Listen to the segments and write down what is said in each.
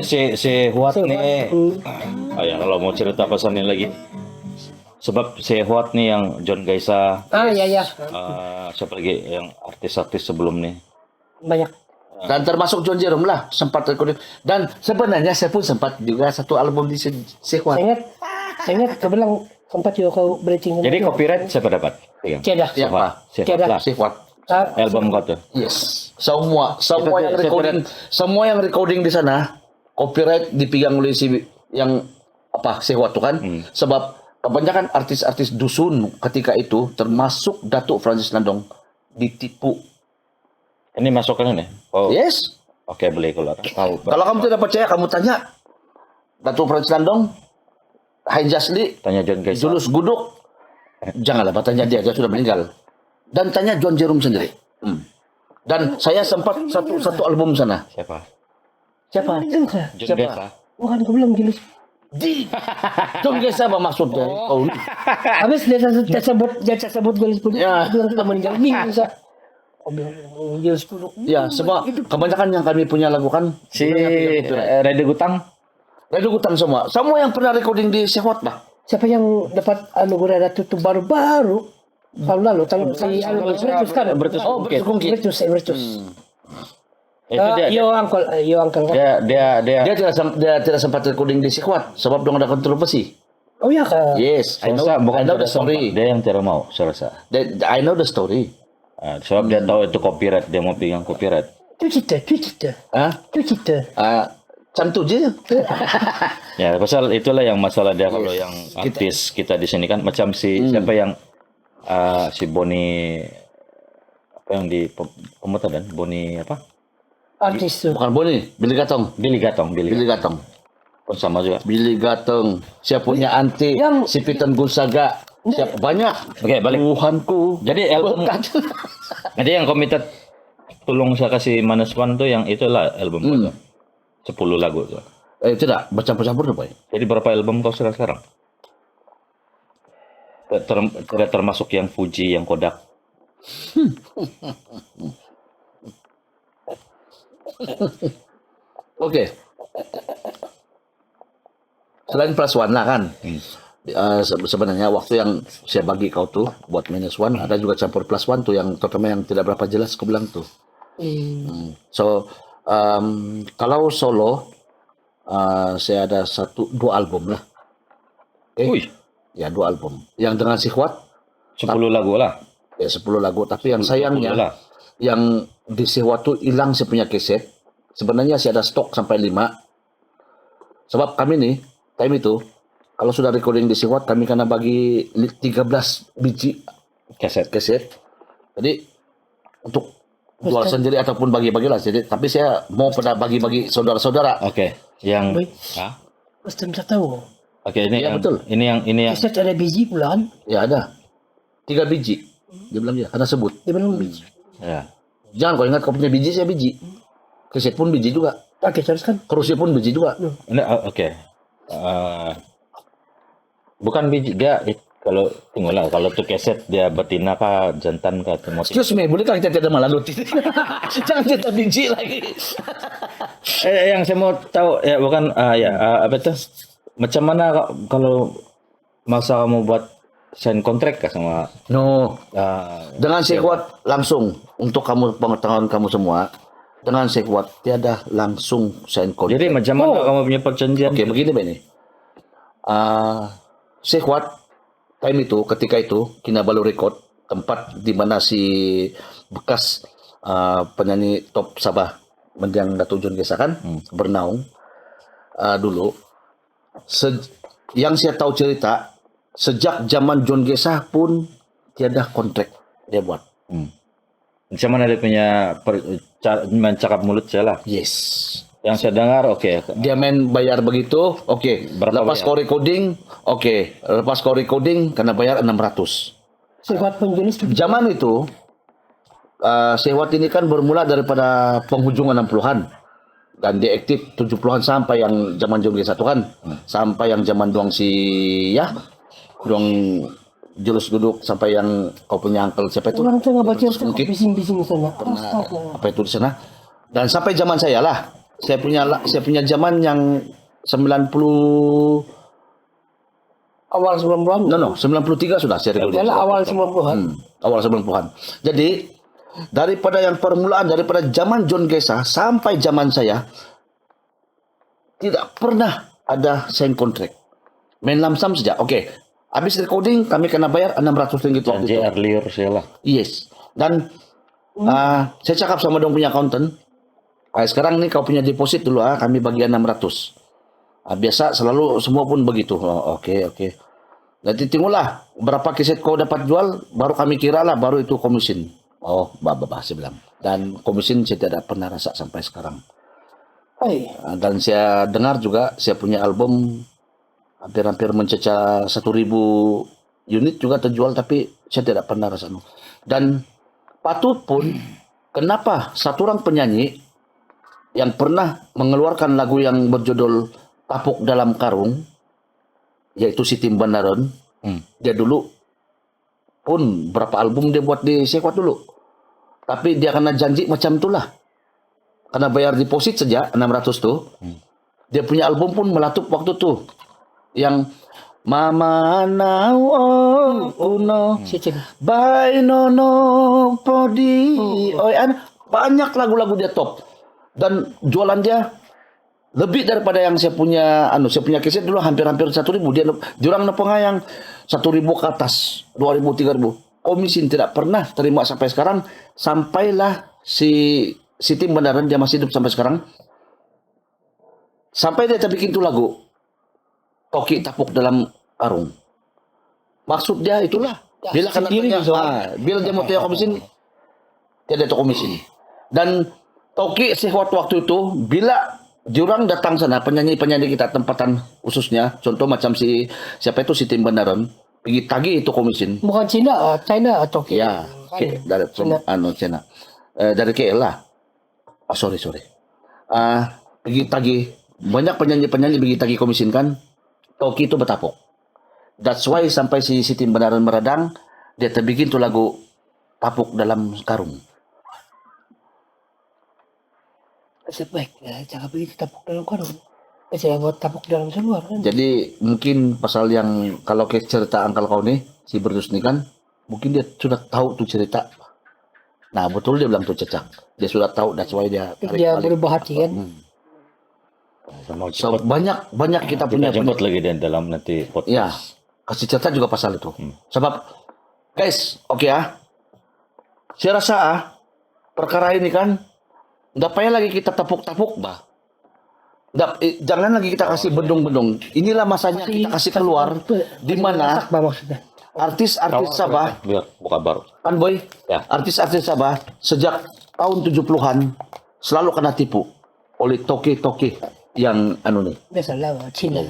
Si Huat nih. Ayan, kalau mau cerita pesan ini lagi. Sebab si Huat nih yang John Gaisa. Iya. Siapa lagi yang artis-artis sebelum nih. Banyak. Dan termasuk John Jerome lah sempat recording. Dan sebenarnya saya pun sempat juga satu album di Sekuat. Saya ingat kau bilang sempat juga kau breaking. Jadi copyright siapa dapat? Tiada. Siapa? Tiada. Sekuat. Album kau tuh. Yes. Semua yang recording di sana copyright dipegang oleh si yang Sekuat tuh kan. Sebab kebanyakan artis-artis dusun ketika itu termasuk Datuk Francis Landong ditipu. Ini masukkan ini. Oh. Yes. Oke, boleh keluar. Kalau kamu tidak percaya, kamu tanya Datuk Francis Landong, Hai Jasli, Tanya John Gaisa. Julus Guduk. Janganlah tanya dia sudah meninggal. Dan tanya John Jerome sendiri. Dan saya sempat satu album sana. Siapa? Siapa? John Gaisa. Bukan kau bilang Julus. John Gaisa apa maksudnya? Oh. Habis dia sebut Julus pun. Ya. Bilang sudah meninggal. Bingung saya. Kau bilang Julus pun. Ya, semua kebanyakan yang kami punya lagu kan Si Rede Gutang. Radio Gutang semua yang pernah recording di Sekuat lah. Siapa yang dapat anugerah Ratu itu baru-baru tahun lalu si Bertus kan? Bertus Kungkit. Bertus. Itu dia. Yo uncle kan? Dia Dia tidak sempat recording di Sekuat sebab dong ada kontroversi. Oh ya kak. Yes, I know the story. Dia yang tidak mau, saya rasa. I know the story. Sebab dia tahu itu copyright, dia mau pegang copyright. Itu cerita. Hah? Itu cerita. Cantu je. Ya, pasal itulah yang masalah dia kalau yang artis kita di sini kan macam siapa yang si Boni apa yang di pemutaran Boni apa? Artis tuh. Bukan Boni, Billy Gatong. Billy Gatong. Pun sama juga. Billy Gatong. Siapa punya anti? Yang- Si Piton Gonzaga. Siapa banyak? Oke, balik. Tuhanku. Jadi album. Jadi yang komited tolong saya kasih Manaswan tuh yang itulah album itu. 10 lagu tuh. Tidak, bercampur-campur tuh, Boy. Jadi berapa album kau sudah sekarang? Tidak termasuk yang Fuji, yang Kodak. Oke. Selain plus one lah kan. Sebenarnya waktu yang saya bagi kau tuh buat minus one ada juga campur plus one tuh yang terutama yang tidak berapa jelas kau bilang tuh. So kalau solo saya ada 2 album lah. Wih, Ya 2 album. Yang dengan si Kuat 10 lagu lah. ya 10 lagu. Tapi yang sayangnya 10 lah. yang di si Kuat tuh hilang saya punya keset. Sebenarnya saya ada stok sampai 5. Sebab kami nih time itu kalau sudah recording di si Kuat kami kena bagi 13 biji Kaset. keset. Jadi untuk jual sendiri ataupun bagi-bagilah. Jadi tapi saya mau pada bagi-bagi saudara-saudara. Oke, yang Baik. Hah? Pasti bisa tahu. Oke, ini Ya, yang betul. ini yang Keset ada biji pula kan? Ya ada 3 biji. Dia bilang ya karena sebut. Dia bilang biji. ya. Jangan kau ingat kau punya biji saya biji. Keset pun biji juga. Oke, terus kan? Kerusnya pun biji juga. Ini oke. Bukan biji dia kalau tunggulah kalau tuh keset dia betina kah jantan kah atau motif. Excuse me, boleh kita tidak malah luti? Jangan cerita biji lagi. Yang saya mau tahu ya bukan apa itu? Macam mana kalau masa kamu buat sign kontrak kah sama No, dengan Iya, Sekuat langsung untuk kamu pengetahuan kamu semua. Dengan Sekuat tiada langsung sign kontrak. jadi macam mana kamu punya perjanjian? Oke, begini Beni. Sekuat time itu ketika itu Kinabalu Record tempat di mana si bekas penyanyi top Sabah mendiang Datuk John Gaisa kan bernaung dulu. Yang saya tahu cerita sejak zaman John Gaisa pun tiada kontrak dia buat. Macam mana dia punya mencakap mulut saya lah. Yes. Yang saya dengar oke. Dia main bayar begitu, oke. Berapa Lepas bayar? kau recording, oke. Lepas kau recording kena bayar 600. Sekuat penjenis tuh. Zaman itu Sekuat ini kan bermula daripada penghujung 60-an dan dia aktif 70-an sampai yang zaman John Gaisa kan. Sampai yang zaman doang si ya doang Julus Duduk sampai yang kau punya uncle siapa itu? Orang tuh nggak baca Mungkin bising-bising di sana. apa itu di sana. Dan sampai zaman saya lah. saya punya zaman yang 90 Awal 90-an. no 93 sudah saya regulasi. Adalah awal 90-an. Awal 90-an. Jadi daripada yang permulaan daripada zaman John Gesa sampai zaman saya tidak pernah ada sign kontrak. Main lamsam saja. Oke. Habis recording kami kena bayar 600 ringgit waktu Janji itu. earlier saya lah. Yes. Dan saya cakap sama dong punya accountant. Sekarang nih kau punya deposit dulu kami bagian 600. Biasa selalu semua pun begitu. Oh, oke. Nanti tengoklah berapa keset kau dapat jual baru kami kira lah baru itu komisin. Oh, saya bilang. Dan komisin saya tidak pernah rasa sampai sekarang. Hai. Dan saya dengar juga saya punya album hampir mencecah 1.000 unit juga terjual tapi saya tidak pernah rasa. Dan patut pun kenapa satu orang penyanyi yang pernah mengeluarkan lagu yang berjudul Tapuk Dalam Karung yaitu Siti Bandaron, dia dulu pun berapa album dia buat di Sekuat dulu. Tapi dia kena janji macam itulah. Karena bayar deposit saja 600 tuh. Dia punya album pun melatup waktu tuh. Yang Mama Now Uno Cicing. By Nono Podi banyak lagu-lagu dia top. Dan jualan dia lebih daripada yang saya punya saya punya keset dulu hampir 1.000 dia orang nepengayang 1.000 ke atas 2.000 3.000 komisin tidak pernah terima sampai sekarang sampailah si Tim Bandaran dia masih hidup sampai sekarang sampai dia bikin tuh lagu Toki Tapuk Dalam Karung maksud dia itulah bila kena tanya bila dia mau tanya komisin dia ada komisin dan Toki sehwat waktu itu bila diorang datang sana penyanyi-penyanyi kita tempatan khususnya contoh macam siapa itu si Tim Bandaran pergi tagih itu komisin Bukan China atau ya dari China dari KL lah sorry pergi tagih banyak penyanyi-penyanyi pergi tagih komisin kan Toki itu betapuk that's why sampai si Tim Bandaran meradang dia terbikin tuh lagu Tapuk Dalam Karung. Sebaik jangan begitu tapuk dalam karung. Saya buat tapuk dalam seluar kan. Jadi mungkin pasal yang kalau ke cerita angkal kau nih si Berdus nih kan mungkin dia sudah tahu tuh cerita. Nah betul dia bilang tuh cecak. Dia sudah tahu that's why dia Dia berubah hati kan. Sama So banyak kita punya jemput lagi dan dalam nanti podcast. ya kasih cerita juga pasal itu. Sebab guys oke saya rasa perkara ini kan nggak payah lagi kita tepuk-tepuk bah. Jangan lagi kita kasih bendung-bendung. Inilah masanya kita kasih keluar di mana maksudnya. artis-artis Sabah Biar buka baru. kan boy Ya. artis-artis Sabah sejak tahun 70-an selalu kena tipu oleh toke-toke yang nih. Biasalah Cina.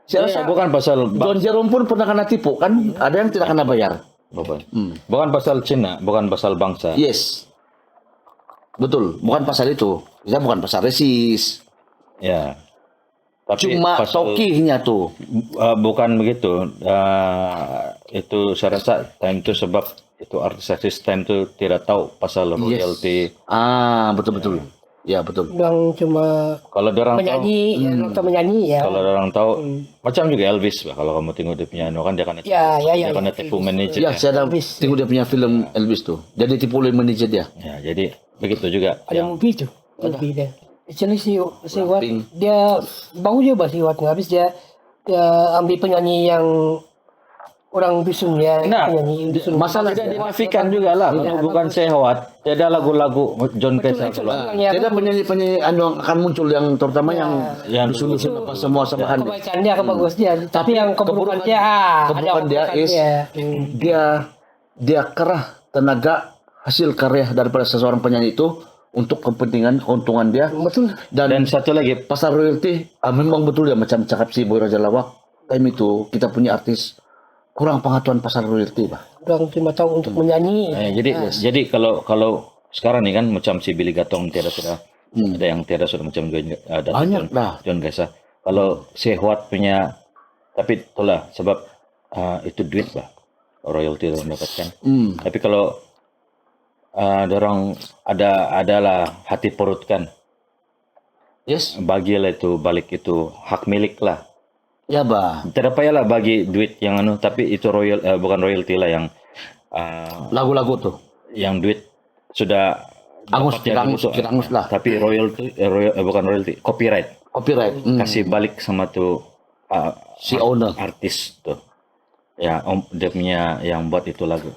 Saya rasa bukan pasal John Jerome pun pernah kena tipu kan ada yang tidak kena bayar. bukan pasal Cina, bukan pasal bangsa. Yes. Betul, bukan pasal itu. Kita bukan pasal resis. Ya. Tapi Cuma pasal, tokihnya tuh. bukan begitu. Itu saya rasa time itu sebab itu artis-artis time itu tidak tahu pasal royalty. Betul-betul. Ya, betul. Yang cuma Kalau orang tahu, menyanyi, nonton menyanyi ya. kalau orang tahu, macam juga Elvis, bah. Kalau kamu tengok dia punya kan dia kan Ya. dia kan tipu manajer. Ya, saya ada tengok dia punya film Elvis tuh. Jadi tipu oleh manajer dia. Ya, jadi begitu juga. Ada movie tu. Movie dia. Actually si Wat dia baru je bah si Wat habis dia ambil penyanyi yang orang dusun ya, penyanyi dusun. Masalah Tidak dinafikan juga lah, bukan sehwat. Tidak lagu-lagu John Kesa. Tidak penyanyi-penyanyi yang akan muncul yang terutama yang dusun-dusun apa semua samahan. Kebaikan dia, kebagus dia. Tapi yang keburukan dia, keburukan dia is dia kerah tenaga hasil karya daripada seseorang penyanyi itu untuk kepentingan keuntungan dia. Betul. Dan satu lagi pasar royalty memang betul ya macam cakap si Boy Raja Lawak. Time itu kita punya artis kurang pengetahuan pasar royalty bah. Kurang terima tahu untuk menyanyi. Jadi kalau sekarang nih kan macam si Billy Gatong tiada sudah ada yang tiada sudah macam ada banyak dah. John Gesa. Kalau sehwat punya tapi itulah sebab itu duit bah royalty yang mendapatkan. Tapi kalau dorang adalah hati perut kan. Yes. bagilah itu balik itu hak milik lah. Ya bah. Tidak payahlah bagi duit yang tapi itu bukan royalty lah Lagu-lagu tuh. yang duit sudah Angus dapat yang Kirangus lah. tapi bukan royalty, copyright. Copyright. Kasih balik sama tuh Si owner. artis tuh. Ya, dia punya yang buat itu lagu.